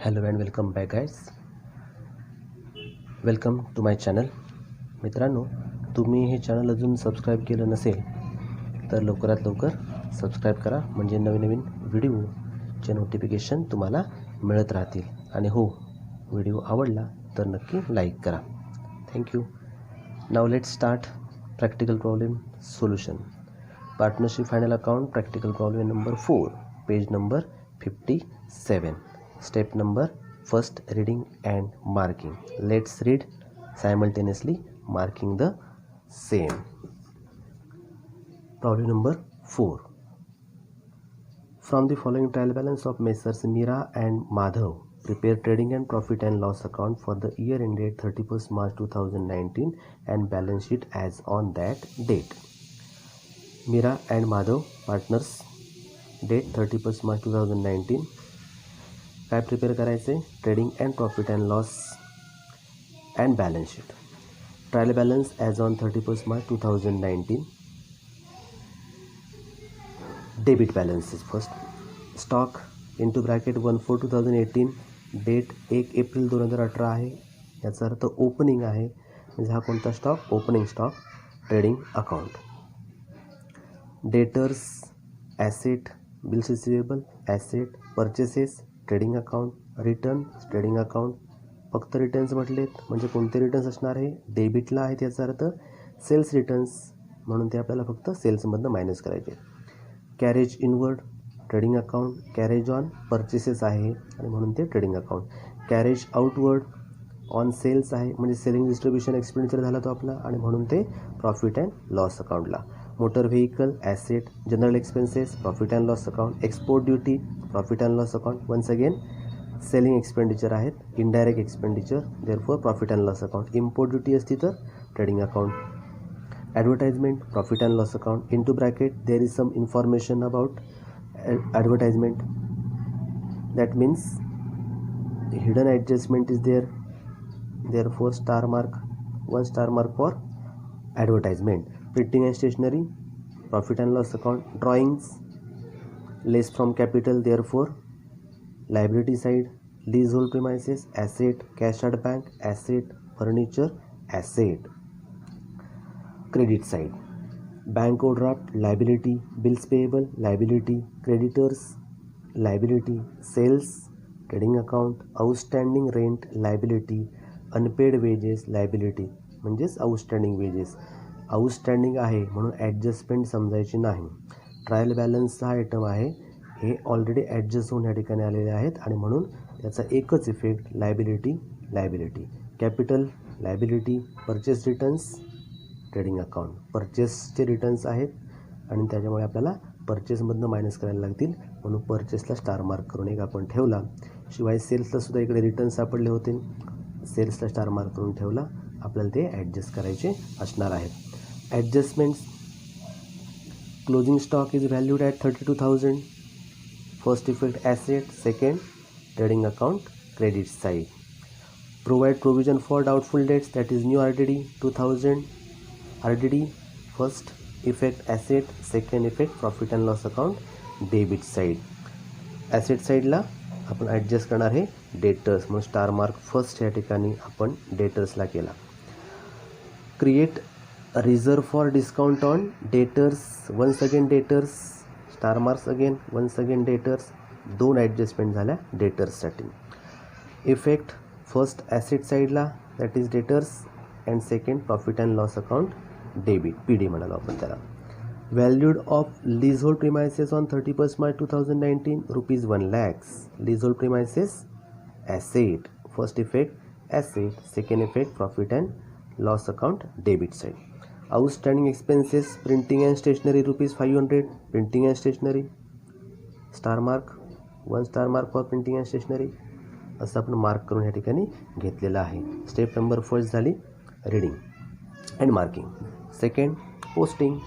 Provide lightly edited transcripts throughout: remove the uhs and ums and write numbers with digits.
Hello and welcome back guys. Welcome to my channel. मित्रांनो, तुम्ही हे चॅनल अजून सबस्क्राईब केलं नसेल तर लवकरात लवकर सबस्क्राईब करा, म्हणजे नवीन नवीन व्हिडिओचे नोटिफिकेशन तुम्हाला मिळत राहतील. आणि हो, व्हिडिओ आवडला तर नक्की लाईक करा. Thank you. Now let's start practical problem solution. Partnership final account practical problem number 4, page number 57. Step number first, reading and marking. Let's read simultaneously, marking the same. Problem number 4. From the following trial balance of Messrs. Meera and Madhav, prepare trading and profit and loss account for the year ended 31st March 2019 and balance sheet as on that date. Meera and Madhav, partners, date 31st March 2019. काय prepare करायचे? Trading and profit and loss and balance sheet. Trial balance as on 31st March 2019. Debit balances first. Stock into bracket 1/4/2018, date 1 April 2018 आहे. याचा अर्थ opening आहे, म्हणजे हा कोणता स्टॉक? Opening stock. Trading account. Debtors, asset, bills receivable, asset, purchases, trading account, returns, trading account. फक्त returns म्हटलेत म्हणजे कोणते रिटर्न्स असणार आहे? डेबिटला आहेत, याचा अर्थ सेल्स रिटर्न्स, म्हणून ते आपल्याला फक्त सेल्समधनं मायनस करायचे. Carriage inward, trading account. Carriage on purchases आहे आणि म्हणून ते trading account. Carriage outward on sales आहे, म्हणजे सेलिंग डिस्ट्रीब्युशन एक्सपेंडिचर झाला तो आपला, आणि म्हणून ते प्रॉफिट अँड लॉस अकाउंटला. Motor vehicle, asset, general expenses, profit and loss account. Export duty, profit and loss account. Once again selling expenditure आहेत, indirect expenditure, therefore profit and loss account. Import duty असती तर trading account. Advertisement, profit and loss account. Into bracket there is some information about advertisement, that means hidden adjustment is there, therefore star mark, 1 star mark for advertisement. Printing and stationery, profit and loss account. Drawings, less from capital, therefore liability side. Leasehold premises, asset. Cash at bank, asset. Furniture, asset. Credit side, bank overdraft, liability. Bills payable, liability. Creditors, liability. Sales, trading account. Outstanding rent, liability. Unpaid wages, liability, म्हणजेच outstanding wages. Outstanding आहे म्हणून adjustment समजायची नाही. Trial balance हा item आहे, हे already adjust होऊन या ठिकाणी आलेले आहेत आणि म्हणून त्याचा एकच effect liability, liability. Capital, liability. Purchase returns, trading account. परचेसचे रिटर्न्स आहेत आणि त्याच्यामुळे आपल्याला परचेसमधनं मायनस करायला लागतील, म्हणून परचेसला स्टार मार्क करून एक आपण ठेवला. शिवाय सेल्सलासुद्धा इकडे रिटर्न सापडले होते, सेल्सला स्टार मार्क करून ठेवला. आपल्याला ते ॲडजस्ट करायचे असणार आहेत. Adjustments, closing stock is valued at 32,000. First effect asset, second trading account, credit side. Provide provision for doubtful debts, that is new RDD 2000. RDD, first effect asset, second effect profit and loss account, debit side. Asset साईडला आपण adjust करणार आहे debtors, म्हणून star mark first या ठिकाणी आपण डेटर्सला केला. Create reserve for discount on debtors. Once again debtors, star marks again. Once again debtors. 2 adjustment झाल्या डेटर्ससाठी. इफेक्ट फर्स्ट ॲसेट साईडला, that is debtors, and second profit and loss account, debit, PD म्हणालो आपण त्याला. Valued of leasehold premises on 31st March 2019, rupees 1 lakhs. Leasehold premises, asset. First effect, asset. Second effect, profit and loss account, debit side. Outstanding expenses, printing and stationery, rupees 500. Printing and stationery, star mark. 1 star mark for printing and stationery. असं आपण mark करून या ठिकाणी घेतलेलं आहे. Step number first झाली reading and marking. Second posting.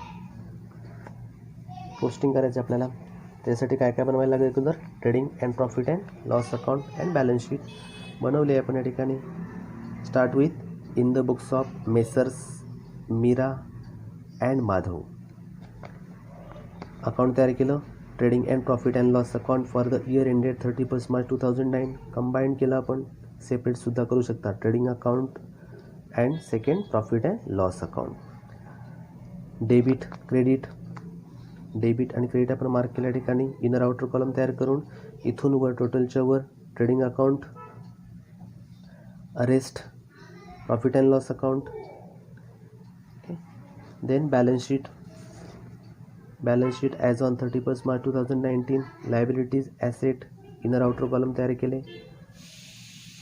Posting करायचं आपल्याला. त्यासाठी काय काय बनवायला लागेल? अगोदर trading and profit and loss account and balance sheet बनवले आपण या ठिकाणी. Start with in the books of messrs Meera and Madhav. Account तयार केलं. Trading and profit and loss account for the year ended 31 March 2009 combined केलं आपण, सेपरेटसुद्धा करू शकता, trading account and second profit and loss account. Debit आणि क्रेडिट आपण mark केल्या ठिकाणी इनर आउटर कॉलम तयार करून इथून वर टोटलच्या वर trading account, rest profit and loss account. Then balance sheet as on 31 March 2019 liabilities, asset, inner outer column तयार केले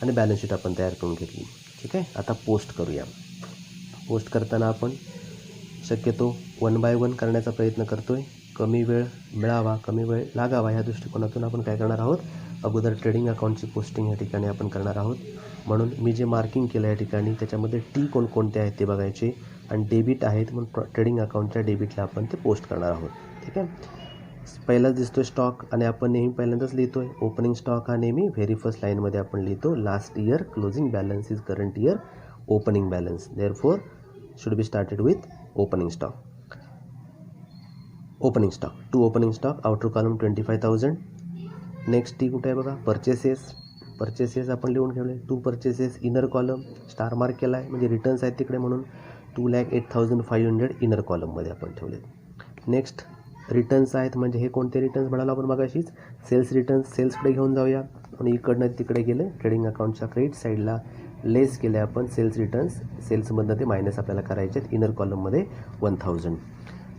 आणि बॅलन्स शीट आपण तयार करून घेतली. ठीक आहे. आता पोस्ट करूया. पोस्ट करताना आपण शक्यतो 1 बाय 1 करण्याचा प्रयत्न करतो आहे. कमी वेळ मिळावा, कमी वेळ लागावा या दृष्टिकोनातून आपण काय करणार आहोत, अगोदर ट्रेडिंग अकाउंटची पोस्टिंग या ठिकाणी आपण करणार आहोत. म्हणून मी जे मार्किंग केलं या ठिकाणी त्याच्यामध्ये टी कोणकोणते आहेत ते बघायचे आणि डेबिट आहेत म्हणून ट्रेडिंग अकाउंटच्या डेबिटला आपण ते पोस्ट करणार आहोत. ठीक आहे. पहिलाच दिसतो स्टॉक आणि आपण नेहमी पहिल्यांदाच लिहितो आहे. ओपनिंग स्टॉक हा नेहमी व्हेरी फर्स्ट लाईनमध्ये आपण लिहितो. Last year closing balance is current year opening balance, therefore should be started with opening stock. To opening stock, outer column 25,000. Next T कुठे आहे बघा, परचेसेस आपण लिहून ठेवले. 2 purchases inner column star mark केला आहे म्हणजे रिटर्न्स आहेत तिकडे म्हणून 2,08,500 इनर कॉलममध्ये आपण ठेवले. नेक्स्ट रिटर्न्स आहेत म्हणजे हे कोणते रिटर्न्स म्हणालो आपण मगाशीच, सेल्स रिटर्न्स. सेल्सकडे घेऊन जाऊया आणि इकडनं तिकडे गेले ट्रेडिंग अकाउंटच्या क्रेडिट साईडला लेस केले आपण सेल्स रिटर्न्स. सेल्समधनं ते मायनस आपल्याला करायचे आहेत इनर कॉलममध्ये 1,000.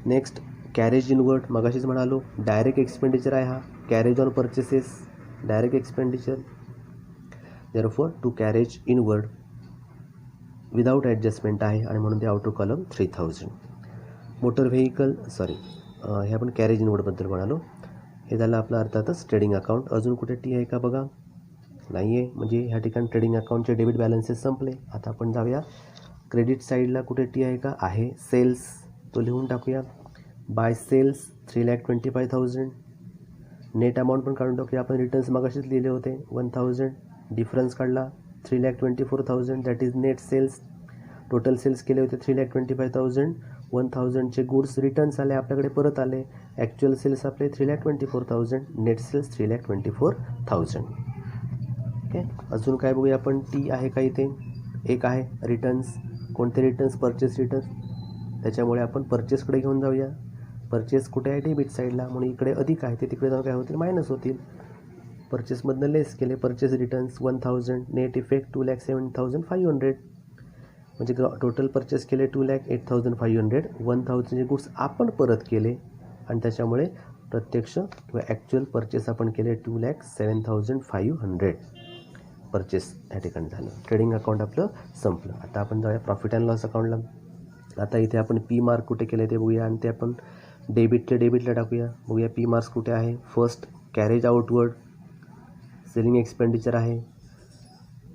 नेक्स्ट कॅरेज इनवर्ड, मगाशीच म्हणालो डायरेक्ट एक्सपेंडिचर आहे हा. Carriage on purchases direct expenditure, therefore to carriage inward without adjustment आहे आणि म्हणून ते आउटर कॉलम 3,000. मोटर व्हेकल हे आपण कॅरेज इनवर्डबद्दल म्हणालो. हे झालं आपलं अर्थातच ट्रेडिंग अकाउंट. अजून कुठे टी आहे का बघा, नाही आहे म्हणजे ह्या ठिकाणी ट्रेडिंग अकाउंटचे डेबिट बॅलन्सेस संपले. आता आपण जाऊया क्रेडिट साईडला, कुठे टी आहे का, आहे सेल्स, तो लिहून टाकूया. Bye cells 3,25,000. नेट अमाऊंट पण काढून टाकूया आपण, रिटर्न्स मगाशीच लिहिले होते 1,000. डिफरन्स काढला 3,24,000, that is net sales. Total sales केले होते 3,25,000. 1,000चे गुड्स रिटर्न्स आले आपल्याकडे, परत आले. ॲक्च्युअल सेल्स आपले 3,24,000, नेट सेल्स 3,24,000. ओके. अजून काय बघूया आपण, टी आहे का इथे, एक आहे रिटर्न्स. कोणते रिटर्न्स, परचेस रिटर्न्स. त्याच्यामुळे आपण परचेसकडे घेऊन जाऊया. परचेस कुठे आहे, डेबिट साईडला, म्हणून इकडे अधिक आहे ते तिकडे जाऊन काय होतील, मायनस होतील. परचेसमधनं लेस केले, परचेस रिटर्न्स 1,000, नेट इफेक्ट 2,07,500. म्हणजे टोटल परचेस केले 2,08,500. 1,000चे गुड्स आपण परत केले आणि त्याच्यामुळे प्रत्यक्ष किंवा ॲक्च्युअल परचेस आपण केले 2,07,500 परचेस या ठिकाणी झालं. ट्रेडिंग अकाउंट आपलं संपलं. आता आपण जाऊया प्रॉफिट अँड लॉस अकाउंटला. आता इथे आपण पी मार्क कुठे केले ते बघूया आणि ते आपण डेबिटला टाकूया. बघूया पी मार्क्स कुठे आहे. First carriage outward selling expenditure आहे.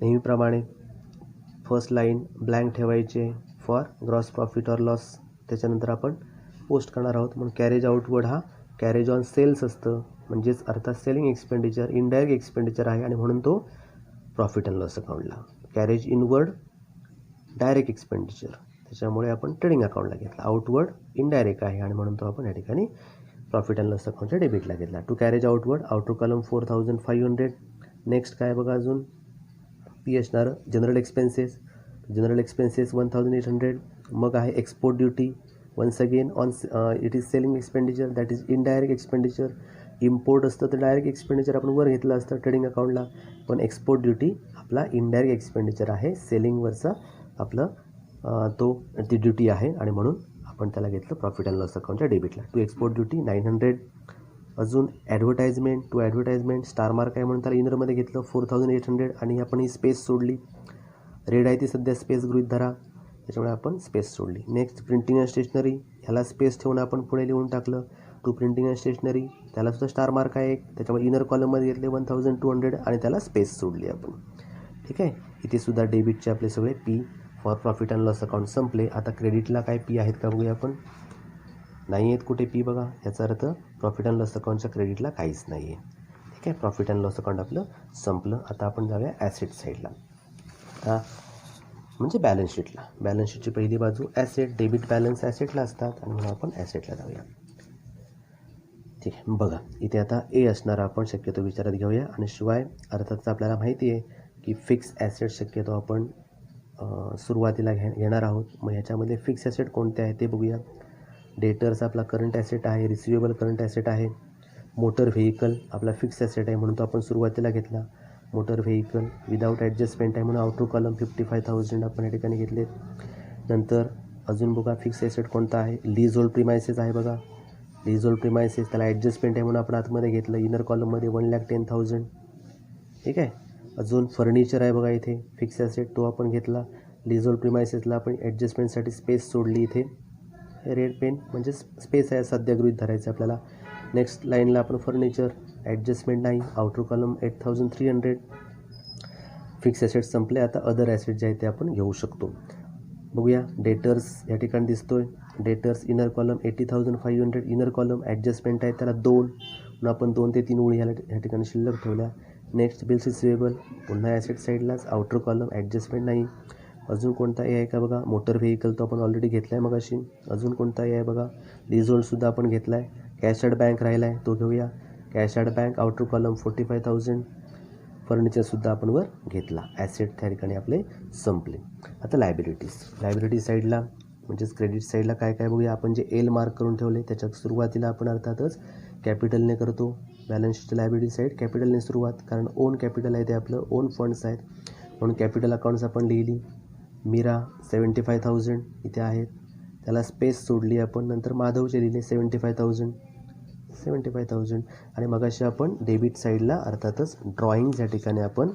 नेहमीप्रमाणे फर्स्ट लाईन ब्लँक ठेवायचे for gross profit or loss. त्याच्यानंतर आपण पोस्ट करणार आहोत म्हणून कॅरेज आउटवर्ड हा कॅरेज ऑन सेल्स असतं, म्हणजेच अर्थात सेलिंग एक्सपेंडिचर इनडायरेक्ट एक्सपेंडिचर आहे आणि म्हणून तो प्रॉफिट अँड लॉस अकाउंटला. कॅरेज इनवर्ड डायरेक्ट एक्सपेंडिचर, त्याच्यामुळे आपण ट्रेडिंग अकाउंटला घेतला. आउटवर्ड इनडायरेक्ट आहे आणि म्हणून तो आपण या ठिकाणी प्रॉफिट अँड लॉस अकाउंटच्या डेबिटला घेतला. To carriage outward, outer column 4,500. Next काय बघा, अजून पी असणारं जनरल एक्सपेन्सेस. 1,800. मग आहे export duty. Once again on it is selling expenditure, that is indirect expenditure. Import असतं तर डायरेक्ट एक्सपेंडिचर आपण वर घेतलं असतं ट्रेडिंग अकाउंटला, पण एक्सपोर्ट ड्युटी आपला इनडायरेक्ट एक्सपेंडिचर आहे. सेलिंगवरचा आपलं ती ड्युटी आहे आणि म्हणून आपण त्याला घेतलं प्रॉफिट अँड लॉस अकाउंटच्या डेबिटला. To export duty 900. अजून advertisement, to advertisement star mark आहे म्हणून त्याला इनरमध्ये घेतलं 4,800 आणि आपण ही स्पेस सोडली. रेड आहे ती सध्या स्पेस गृहीत धरा, त्याच्यामुळे आपण स्पेस सोडली. नेक्स्ट प्रिंटिंग अँड स्टेशनरी, ह्याला स्पेस ठेवून आपण पुढे लिहून टाकलं टू प्रिंटिंग अँड स्टेशनरी. त्यालासुद्धा स्टार मार्क आहे एक, त्याच्यामुळे इनर कॉलममध्ये घेतले 1,200 आणि त्याला स्पेस सोडली आपण. ठीक आहे. इथे सुद्धा डेबिटचे आपले सगळे P for profit and loss account संपले. आता क्रेडिटला काय पी आहेत का बघूया आपण. नाही आहेत कुठे पी बघा, याचा अर्थ प्रॉफिट अँड लॉस अकाउंटच्या क्रेडिटला काहीच नाही आहे. ठीक आहे. प्रॉफिट अँड लॉस अकाउंट आपलं संपलं. आता आपण जाऊया ॲसेट साईडला, म्हणजे बॅलन्स शीटला. बॅलन्स शीटची पहिली बाजू ॲसेट, डेबिट बॅलन्स ॲसेटला असतात आणि म्हणून आपण ॲसेटला जाऊया. ठीक आहे, बघा इथे आता ए असणार आपण शक्यतो विचारात घेऊया. आणि शिवाय अर्थातच आपल्याला माहिती आहे की फिक्स ॲसेट शक्यतो आपण सुरुवातीला घेणार आहोत. मग ह्याच्यामध्ये फिक्स ॲसेट कोणते आहे ते बघूया. डेटर्स आपला करंट ॲसेट आहे, रिसिवेबल करंट ॲसेट आहे. मोटर व्हेकल आपला फिक्स ॲसेट आहे म्हणून तो आपण सुरुवातीला घेतला. मोटर व्हेकल विदाऊट ॲडजस्टमेंट आहे म्हणून आउटर कॉलम 55,000 आपण या ठिकाणी घेतले. नंतर अजून बघा फिक्स ॲसेट कोणता आहे, लीज होल्ड प्रिमायसेस आहे. बघा लीज होल्ड प्रिमायसेस त्याला ॲडजस्टमेंट आहे म्हणून आपण आतमध्ये घेतलं. इनर कॉलममध्ये 1,10,000. ठीक आहे. अजून फर्निचर आहे बघा इथे फिक्स ॲसेट, तो आपण घेतला. लीज होल्ड प्रिमायसेसला आपण ॲडजस्टमेंटसाठी स्पेस सोडली इथे. रेड पेन म्हणजे स्पेस आहे सध्या गृहीत धरायचं आपल्याला. नेक्स्ट लाईनला आपण फर्निचर ॲडजस्टमेंट नाही, आउटर कॉलम 8,300. फिक्स ॲसेट संपले. आता अदर ॲसेट जे आहे ते आपण घेऊ शकतो. बघूया डेटर्स या ठिकाणी दिसतोय. Debtors inner column 80,500. Inner column adjustment आहे त्याला 2 म्हणून आपण 2 ते 3 ओळी ह्या ठिकाणी शिल्लक ठेवल्या. नेक्स्ट बिल्स रिसिवेबल पुन्हा ॲसेट साईडलाच, आउटर कॉलम ॲडजस्टमेंट नाही. अजून कोणता ए आहे का बघा, मोटर व्हेकल तो आपण ऑलरेडी घेतला आहे मगाशी. अजून कोणता ए आहे बघा, लीज होल्डसुद्धा आपण घेतला आहे. कॅश ॲट बँक राहिला आहे तो घेऊया. Cash at bank outer column 45,000. फर्निचरसुद्धा आपण वर घेतला. ॲसेट त्या ठिकाणी आपले संपले. आता लायबिलिटी साईडला म्हणजेच क्रेडिट साईडला काय काय बघूया. आपण जे एल मार्क करून ठेवले त्याच्या सुरुवातीला आपण अर्थातच कॅपिटलने करतो. बॅलन्स शीटची लायबिलिटी साईड कॅपिटलने सुरुवात, कारण ओन कॅपिटल आहे ते आपलं ओन फंड्स आहेत म्हणून कॅपिटल अकाउंट्स आपण लिहिली. मीरा 75,000 इथे आहेत, त्याला स्पेस सोडली आपण. नंतर माधवचे लिहिले 75,000. आणि मगाशी आपण डेबिट साईडला अर्थातच ड्रॉइंग्ज या ठिकाणी आपण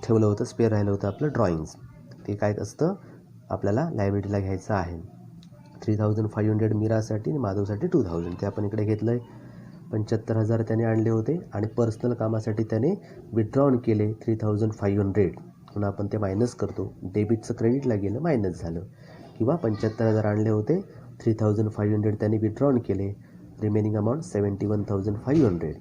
ठेवलं होतं, स्पेअर राहिलं होतं आपलं ड्रॉइंग्ज. ते काय असतं आपल्याला लायबिलिटीला घ्यायचं आहे. 3,500 मीरासाठी आणि माधवसाठी 2,000 ते आपण इकडे घेतलं आहे. 75,000 त्याने आणले होते आणि पर्सनल कामासाठी त्याने विथड्रॉन केले 3,500 म्हणून आपण ते मायनस करतो. डेबिटचं क्रेडिटला गेलं मायनस झालं. किंवा 75,000 आणले होते, 3,500 त्यांनी विथड्रॉन केले, रिमेनिंग अमाऊंट 71,500.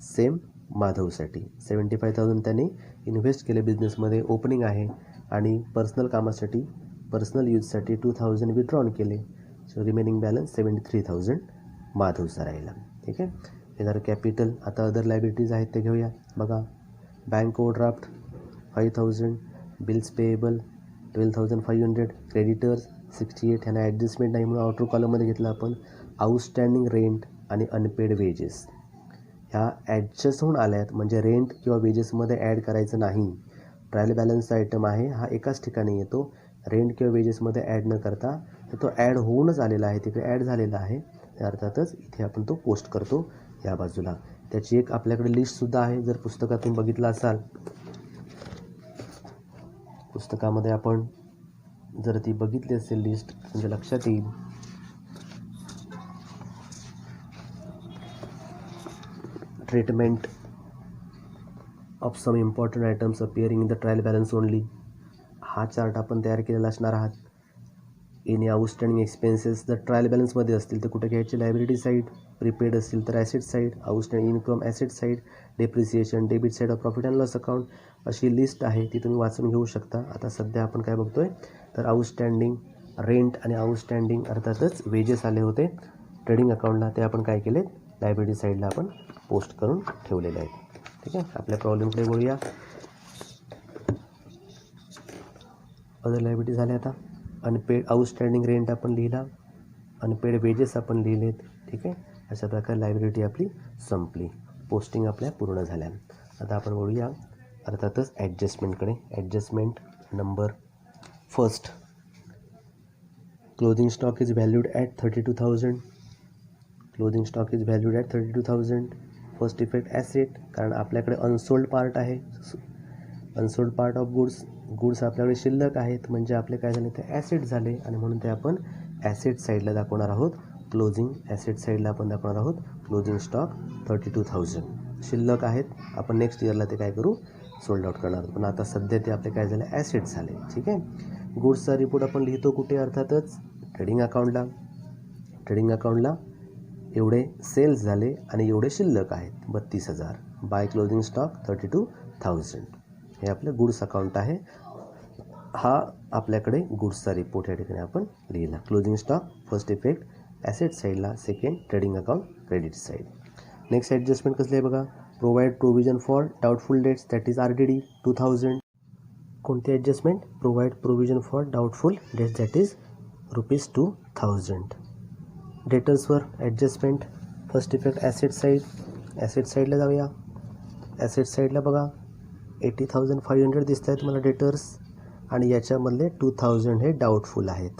सेम माधवसाठी 75,000 त्यांनी इन्व्हेस्ट केले बिझनेसमध्ये, ओपनिंग आहे. आणि पर्सनल कामासाठी पर्सनल यूजसाठी 2,000 विथड्रॉन केले. सो रिमेनिंग बॅलन्स 73,000 माधवचा राहिला. ठीक आहे. हे जर कॅपिटल. आता अदर लायबिलिटीज आहेत ते घेऊया. बघा bank overdraft 5,000. Bills payable 12,500. Creditors 68. ह्यांना ॲडजस्टमेंट नाही म्हणून आउटर कॉलममध्ये घेतलं आपण. आउटस्टँडिंग रेंट आणि अनपेड वेजेस ह्या ॲडजस्ट होऊन आल्या आहेत, म्हणजे रेंट किंवा वेजेसमध्ये ॲड करायचं नाही. ट्रायल बॅलन्सचा आयटम आहे हा, एकाच ठिकाणी येतो. रेंट किंवा वेजेसमध्ये ॲड न करता तो ॲड होऊनच आलेला आहे, तिकडे ॲड झालेला आहे. अर्थातच इथे आपण तो पोस्ट करतो या बाजूला. त्याची एक आपल्याकडे लिस्टसुद्धा आहे. जर पुस्तकातून बघितलं असाल, पुस्तकामध्ये आपण जर ती बघितली असेल लिस्ट म्हणजे लक्षात येईल. Treatment of some important items appearing in the trial balance only हा चार्ट आपण तयार केलेला असणार आहात. एनी आउटस्टँडिंग एक्सपेन्सेस जर ट्रायल बॅलन्समध्ये असतील तर कुठे घ्यायचे, लायबिलिटी साईड. प्रीपेड असतील तर asset side. Outstanding income asset side. Depreciation debit side of profit and loss account. अशी लिस्ट आहे, ती तुम्ही वाचून घेऊ शकता. आता सध्या आपण काय बघतोय तर आउटस्टँडिंग रेंट आणि आउटस्टँडिंग अर्थातच वेजेस आले होते ट्रेडिंग अकाउंटला, ते आपण काय केले लायबिलिटी साईडला आपण पोस्ट करून ठेवलेले आहेत. ठीक आहे. आपल्या प्रॉब्लेमकडे बोलूया. अदर लायबिलिटी झाल्या. आता अनपेड आउटस्टँडिंग रेंट आपण लिहिला, अनपेड वेजेस आपण लिहिलेत. ठीक आहे. अशा प्रकारे लायबिलिटी आपली संपली, पोस्टिंग आपल्या पूर्ण झाल्या. आता आपण बोलूया अर्थातच ॲडजस्टमेंटकडे. Adjustment number first, closing stock is valued at 32,000. Closing stock is valued at 32,000. First effect asset, कारण आपल्याकडे अनसोल्ड पार्ट आहे, अनसोल्ड पार्ट ऑफ गुड्स आपल्याकडे शिल्लक आहेत, म्हणजे आपले काय झाले ते ॲसेट झाले आणि म्हणून ते आपण ॲसेट साईडला दाखवणार आहोत. क्लोजिंग ॲसेट साईडला आपण दाखवणार आहोत क्लोजिंग स्टॉक 32,000 शिल्लक आहेत. आपण नेक्स्ट इयरला ते काय करू, सोल्ड आउट करणार आहोत. पण आता सध्या ते आपले काय झाले, ॲसेट झाले. ठीक आहे. गुड्सचा रिपोर्ट आपण लिहितो कुठे, अर्थातच ट्रेडिंग अकाउंटला. ट्रेडिंग अकाउंटला एवढे सेल्स झाले आणि एवढे शिल्लक आहेत 32,000. By closing stock 32,000. हे आपलं गुड्स अकाउंट आहे. हा आपल्याकडे गुड्सचा रिपोर्ट या ठिकाणी आपण लिहिला. Closing stock first effect asset साईडला, second trading account credit side. Next adjustment कसली आहे बघा, provide provision for doubtful debts that is RDD 2000. कोणती adjustment, provide provision for doubtful debts that is ₹2000. डेटर्सवर adjustment. First effect asset side. Asset साईडला जाऊया. Asset साईडला बघा 80,500 दिसत आहेत मला डेटर्स आणि याच्यामधले 2000 हे डाऊटफुल आहेत.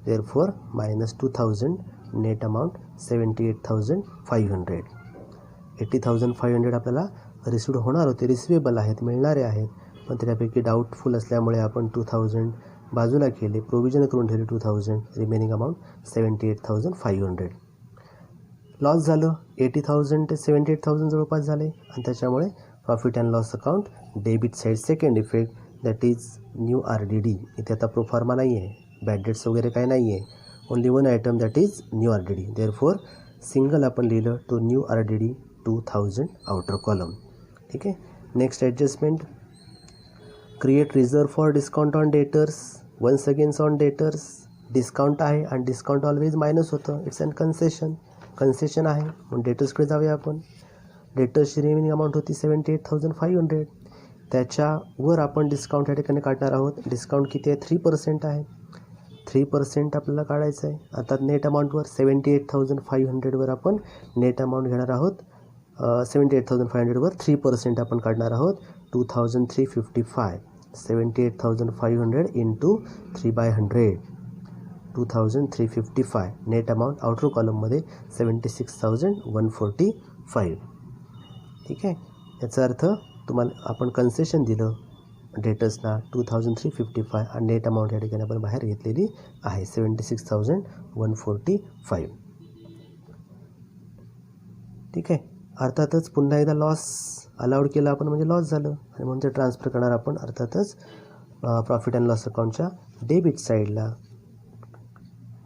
Therefore -2000 net amount 78,500. 80,500 आपल्याला रिसिव्ड होणार होते, रिसिवेबल आहेत, मिळणारे आहेत, पण त्यापैकी डाऊटफुल असल्यामुळे आपण 2000 बाजूला केले, प्रोव्हिजन करून ठेवले 2000, रिमेनिंग अमाऊंट 78,500. लॉस झालं 80,000 ते 78,000 जवळपास झाले आणि त्याच्यामुळे profit and loss account debit side second effect that is new RDD. इथे आता प्रोफॉर्मा नाही आहे, बॅड डेट्स वगैरे काही नाही आहे, only one item that is new RDD. Therefore single आपण लिहिलं to new RDD 2000 outer column. ठीक आहे. Next adjustment, create reserve for discount on debtors. Once against on debtors discount आहे आणि डिस्काउंट ऑलवेज मायनस होतं, इट्स अन कन्सेशन आहे म्हणून डेटर्सकडे जाऊया आपण. डेटर्सची रिमेनिंग अमाऊंट होती 78,500. त्याच्यावर आपण डिस्काउंट या ठिकाणी काढणार आहोत. डिस्काउंट किती आहे, 3% आहे. 3% आपल्याला काढायचं आहे. आता नेट अमाऊंटवर 78,500वर आपण नेट अमाऊंट घेणार आहोत. 78,500वर 3% आपण काढणार आहोत 2,355. 78,500 इंटू 3/100 2,355. नेट अमाऊंट आउटर कॉलममध्ये 76,145. ठीक आहे. याचा अर्थ तुम्हाला आपण कन्सेशन दिलं डेटर्सना 2,355 आणि नेट अमाऊंट या ठिकाणी आपण बाहेर घेतलेली आहे 76,145. ठीक आहे. अर्थातच पुन्हा एकदा लॉस अलाउड केला आपण म्हणजे लॉस झालं आणि म्हणून ते ट्रान्सफर करणार आपण अर्थातच प्रॉफिट अँड लॉस अकाउंटच्या डेबिट साईडला.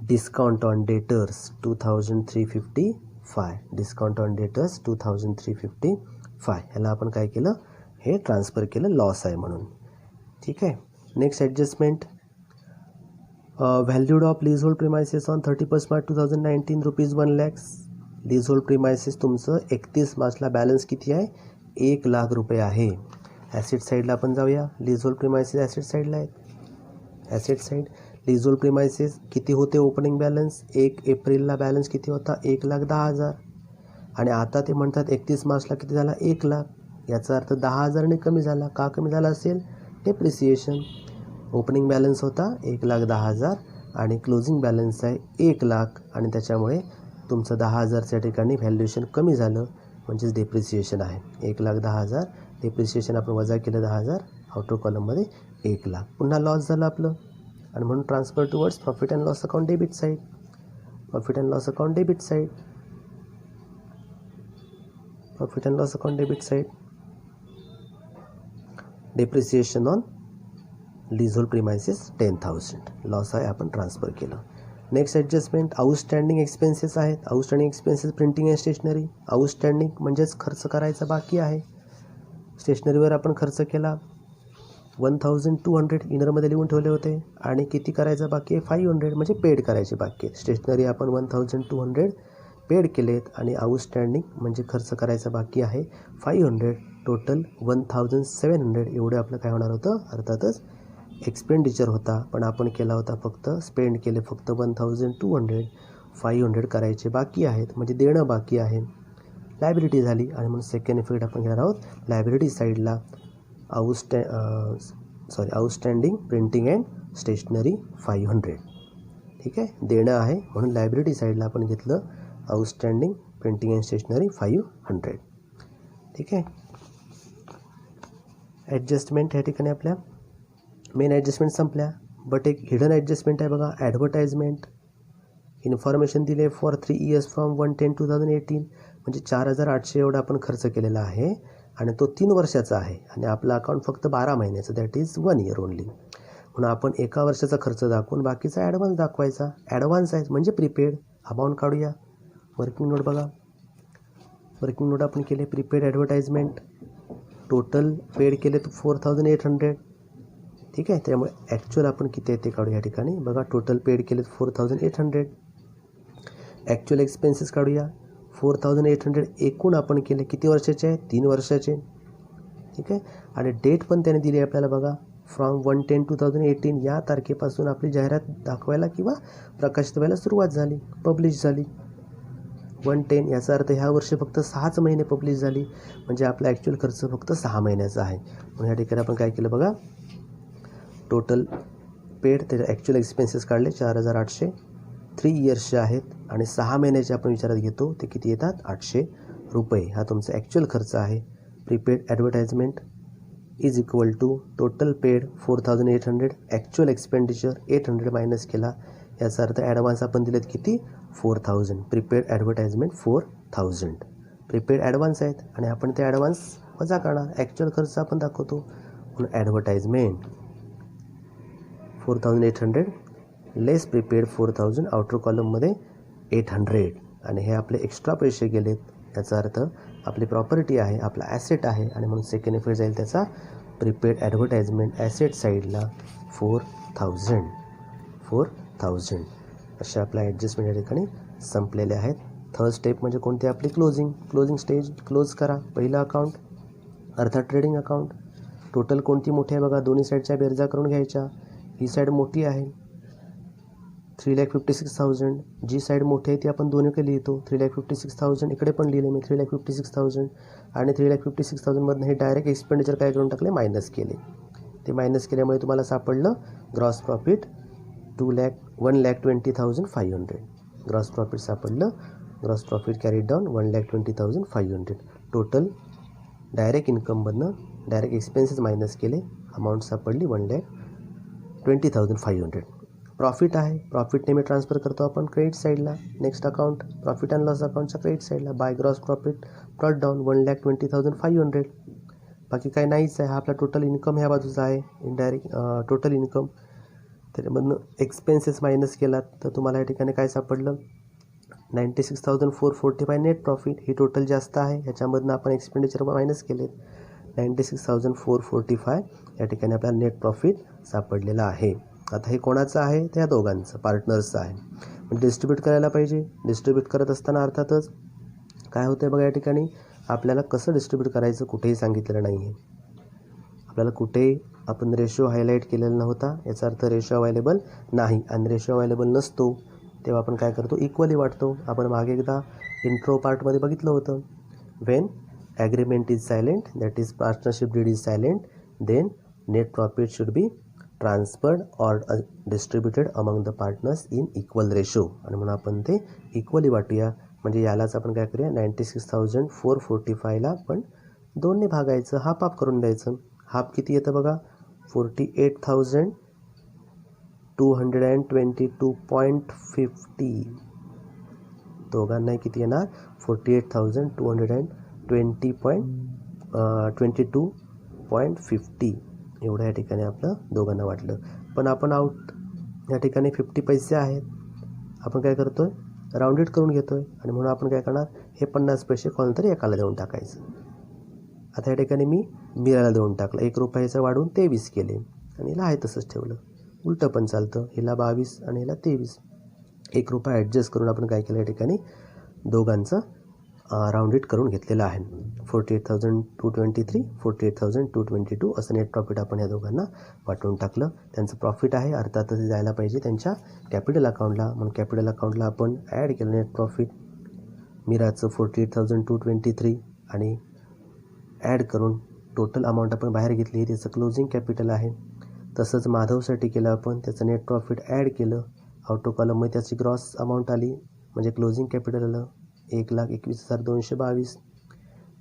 Discount on debtors 2,355. Discount on debtors 2,355. ह्याला आपण काय केलं, हे ट्रान्सफर केलं, लॉस आहे म्हणून. ठीक आहे. Next adjustment, valued of lease hold premises on 31 March 2019 ₹1,00,000. Lease hold premises तुमचं 31 मार्चला बॅलन्स किती आहे, ₹1,00,000 आहे. ॲसेट साईडला आपण जाऊया. लीज होल्ड प्रिमायसेस ॲसेट साईडला आहेत. Asset side leasehold premises किती होते, ओपनिंग बॅलन्स 1 एप्रिलला बॅलन्स किती होता, 1,10,000 आणि आता ते म्हणतात 31 मार्चला किती झाला, 1,00,000. याचा अर्थ 10,000ने कमी झाला. का कमी झाला असेल, डेप्रिसिएशन. ओपनिंग बॅलन्स होता 1,10,000 आणि क्लोजिंग बॅलन्स आहे 1,00,000 आणि त्याच्यामुळे तुमचं 10,000च्या ठिकाणी व्हॅल्युएशन कमी झालं म्हणजेच डेप्रिसिएशन आहे. 1,10,000 डेप्रिसिएशन आपण वजा केलं 10,000 आउटर कॉलममध्ये 1,00,000. पुन्हा लॉस झालं आपलं आणि म्हणून transfer towards profit and loss account debit side. Profit and loss account debit side. Profit and loss account debit side. Depreciation on leasehold premises 10,000. Loss आहे आपण ट्रान्सफर केलं. नेक्स्ट ॲडजस्टमेंट, आउटस्टँडिंग एक्सपेन्सेस आहेत. Outstanding expenses printing and stationery. Outstanding म्हणजेच खर्च करायचा बाकी आहे. स्टेशनरीवर आपण खर्च केला 1,200 इनरमध्ये लिहून ठेवले होते आणि किती करायचं बाकी आहे, 500 म्हणजे पेड करायचे बाकी आहे. स्टेशनरी आपण 1,200 पेड केलेत आणि आउटस्टँडिंग म्हणजे खर्च करायचा बाकी आहे 500. टोटल 1,700 एवढं आपलं काय होणार होतं, अर्थातच एक्सपेंडिचर होता पण आपण केला होता फक्त स्पेंड केले फक्त 1,200. 500 करायचे बाकी आहेत म्हणजे देणं बाकी आहे, लायबिलिटी झाली आणि म्हणून सेकंड इफेक्ट आपण घेणार आहोत लायबिलिटी साईडला. Outstanding printing and stationery 500. ठीक आहे. देणं आहे म्हणून लायबिलिटी साईडला आपण घेतलं आउटस्टँडिंग प्रिंटिंग अँड स्टेशनरी 500. ठीक आहे. ॲडजस्टमेंट ह्या ठिकाणी आपल्या मेन ॲडजस्टमेंट संपल्या बट एक हिडन ॲडजस्टमेंट आहे बघा. ॲडव्हर्टाइजमेंट इन्फॉर्मेशन दिले फॉर 3 years फ्रॉम 1/10/2018 म्हणजे 4,800 एवढा आपण खर्च केलेला आहे आणि तो 3 वर्षाचा आहे आणि आपलं अकाउंट फक्त 12 महिन्याचं दॅट इज 1 year ओनली. म्हणून आपण एका वर्षाचा खर्च दाखवून बाकीचा ॲडव्हान्स दाखवायचा. ॲडव्हान्स आहे म्हणजे प्रीपेड. अमाऊंट काढूया. वर्किंग नोट बघा. वर्किंग नोट आपण केले प्रीपेड ॲडव्हर्टाइजमेंट. टोटल पेड केले तर 4,800. ठीक आहे. त्यामुळे ॲक्च्युअल आपण किती आहे ते काढू या ठिकाणी बघा. टोटल पेड केले 4,800. ॲक्च्युअल एक्सपेन्सेस काढूया. 4800 एकूण आपण केले, किती वर्षाचे आहे? 3 वर्षाचे. ठीक आहे. आणि डेट पण त्याने दिली आपल्याला बघा, फ्रॉम 1/10/2018 या तारखेपासून आपली जाहिरात दाखवायला किंवा प्रकाशित व्हायला सुरुवात झाली, पब्लिश झाली. 1/10 याचा अर्थ ह्या वर्षी फक्त 6च महिने पब्लिश झाली, म्हणजे आपला ॲक्च्युअल खर्च फक्त 6 महिन्याचा आहे. म्हणून या ठिकाणी आपण काय केलं बघा, टोटल पेड त्याचे ॲक्च्युअल एक्सपेन्सेस काढले 4800. 3 इयर्सचे आहेत आणि 6 महिन्याचे आपण विचारात घेतो, ते किती येतात? 800 रुपये. हा तुमचा ॲक्च्युअल खर्च आहे. Prepaid advertisement is equal to total paid 4800, actual expenditure 800 minus केला. याचा अर्थ ॲडव्हान्स आपण दिलेत किती? 4000. Prepaid advertisement 4000. प्रीपेड ॲडव्हान्स आहेत आणि आपण ते ॲडव्हान्स वजा करणार, ॲक्च्युअल खर्च आपण दाखवतो. म्हणून ॲडव्हर्टाइजमेंट 4800 लेस प्रीपेड 4000, आउटर कॉलममध्ये 800 आणि हे आपले एक्स्ट्रा पैसे गेलेत. याचा अर्थ आपली प्रॉपर्टी आहे, आपला ॲसेट आहे आणि म्हणून सेकंड इफेक्ट जाईल त्याचा प्रीपेड ॲडव्हर्टाइजमेंट ॲसेट साईडला 4000. अशा आपल्या ॲडजस्टमेंट या ठिकाणी संपलेले आहेत. थर्ड स्टेप म्हणजे कोणती? आपली क्लोजिंग स्टेज. क्लोज करा पहिलं अकाउंट अर्थात ट्रेडिंग अकाउंट. टोटल कोणती मोठी आहे बघा, दोन्ही साईडच्या बेरजा करून घ्यायच्या. ही साईड मोठी आहे 3,56,000, जी साईड मोठी आहे ती आपण दोन्हीकडे लिहितो. 3,56,000 इकडे पण लिहिले मी 3,56,000 आणि 3,56,000मधनं हे डायरेक्ट एक्सपेंडिचर काय करून टाकले? मायनस केले. ते मायनस केल्यामुळे तुम्हाला सापडलं ग्रॉस प्रॉफिट 1,20,500. ग्रॉस प्रॉफिट सापडलं. Gross profit carried down 1,20,500. Total direct इन्कममधनं डायरेक्ट एक्सपेन्सेस मायनस केले, अमाऊंट सापडली 1,20,500. प्रॉफिट आहे, प्रॉफिट नेहमी ट्रान्सफर करतो आपण क्रेडिट साईडला. Next account profit and loss अकाउंटच्या क्रेडिट साईडला. By gross profit brought down 1,20,500. बाकी काही नाहीच आहे. हा आपला टोटल इन्कम ह्या बाजूचा आहे, इनडायरेक्ट टोटल इन्कम. त्याच्यामधनं एक्सपेन्सेस मायनस केलात तर तुम्हाला या ठिकाणी काय सापडलं? 96,445 नेट प्रॉफिट. ही टोटल जास्त आहे, ह्याच्यामधनं आपण एक्सपेंडिचर मायनस केलेत. 96,445 या ठिकाणी आपल्याला नेट प्रॉफिट सापडलेला आहे. आता हे कोणाचं आहे? त्या दोघांचं, पार्टनर्सचं आहे. म्हणजे डिस्ट्रीब्यूट करायला पाहिजे. डिस्ट्रीब्यूट करत असताना अर्थातच काय होतं आहे बघा, या ठिकाणी आपल्याला कसं डिस्ट्रीब्यूट करायचं कुठेही सांगितलेलं नाही आहे. आपल्याला कुठेही आपण रेशो हायलाईट केलेला नव्हता, याचा अर्थ रेशो अवेलेबल नाही. आणि रेशो अवेलेबल नसतो तेव्हा आपण काय करतो? इक्वली वाटतो. आपण मागे एकदा इंट्रो पार्टमध्ये बघितलं होतं. When agreement is silent, that is partnership deed is silent, then net profit should be transferred or distributed among the partners in equal ratio. आणि म्हणून आपण ते इक्वली वाटूया. म्हणजे यालाच आपण काय करूया? 96,445ला आपण 2ने भागायचं, हाफ हाफ करून द्यायचं. हाफ किती येतं बघा? 48,222.50. दोघांनाही किती येणार? 48,222.50 एवढं या ठिकाणी आपलं दोघांना वाटलं. पण आपण आउट या ठिकाणी 50 पैसे आहेत. आपण काय करतो आहे? राऊंडेड करून घेतो आहे आणि म्हणून आपण काय करणार? हे 50 पैसे कोणाला तरी एकाला देऊन टाकायचं. आता या ठिकाणी मी मीराला देऊन टाकलं. 1 रुपयाचं वाढवून 23 केले आणि हिला आहे तसंच ठेवलं. उलटं पण चालतं, हिला 22 आणि हिला 23. 1 रुपया ॲडजस्ट करून आपण काय केलं? या ठिकाणी दोघांचं राऊंडेड करून घेतलेलं आहे. 48,223, 48,222 असं नेट प्रॉफिट आपण या दोघांना वाटून टाकलं. त्यांचं प्रॉफिट आहे, अर्थातच जायला पाहिजे त्यांच्या कॅपिटल अकाउंटला. म्हणून कॅपिटल अकाउंटला आपण ॲड केलं नेट प्रॉफिट. मीराचं 48,223 आणि ॲड करून टोटल अमाऊंट आपण बाहेर घेतली, त्याचं क्लोजिंग कॅपिटल आहे. तसंच माधवसाठी केलं आपण, त्याचं नेट प्रॉफिट ॲड केलं. आउटो कॉलममध्ये त्याची ग्रॉस अमाऊंट आली, म्हणजे क्लोजिंग कॅपिटल आलं 1,21,222.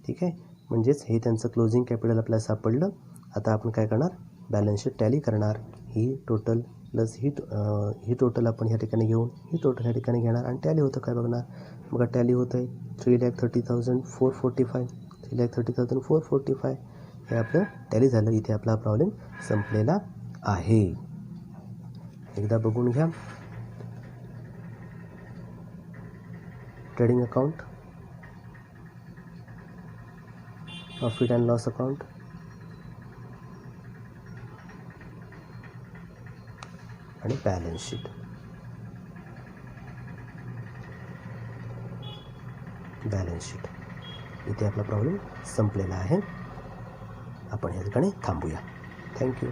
ठीक आहे, म्हणजेच हे त्यांचं क्लोजिंग कॅपिटल आपल्याला सापडलं. आता आपण काय करणार? बॅलन्स शीट टॅली करणार. ही टोटल प्लस ही टोटल आपण ह्या ठिकाणी घेऊन ही टोटल ह्या ठिकाणी घेणार आणि टॅली होतं काय बघणार. बघा टॅली होतं आहे 3,30,445. 3,30,445 हे आपलं टॅली झालं. इथे आपला प्रॉब्लेम संपलेला आहे. एकदा बघून घ्या. Trading account, profit and loss account, आणि बॅलन्स शीट. Balance sheet. इथे आपला प्रॉब्लेम संपलेला आहे. आपण या ठिकाणी थांबूया. थँक्यू.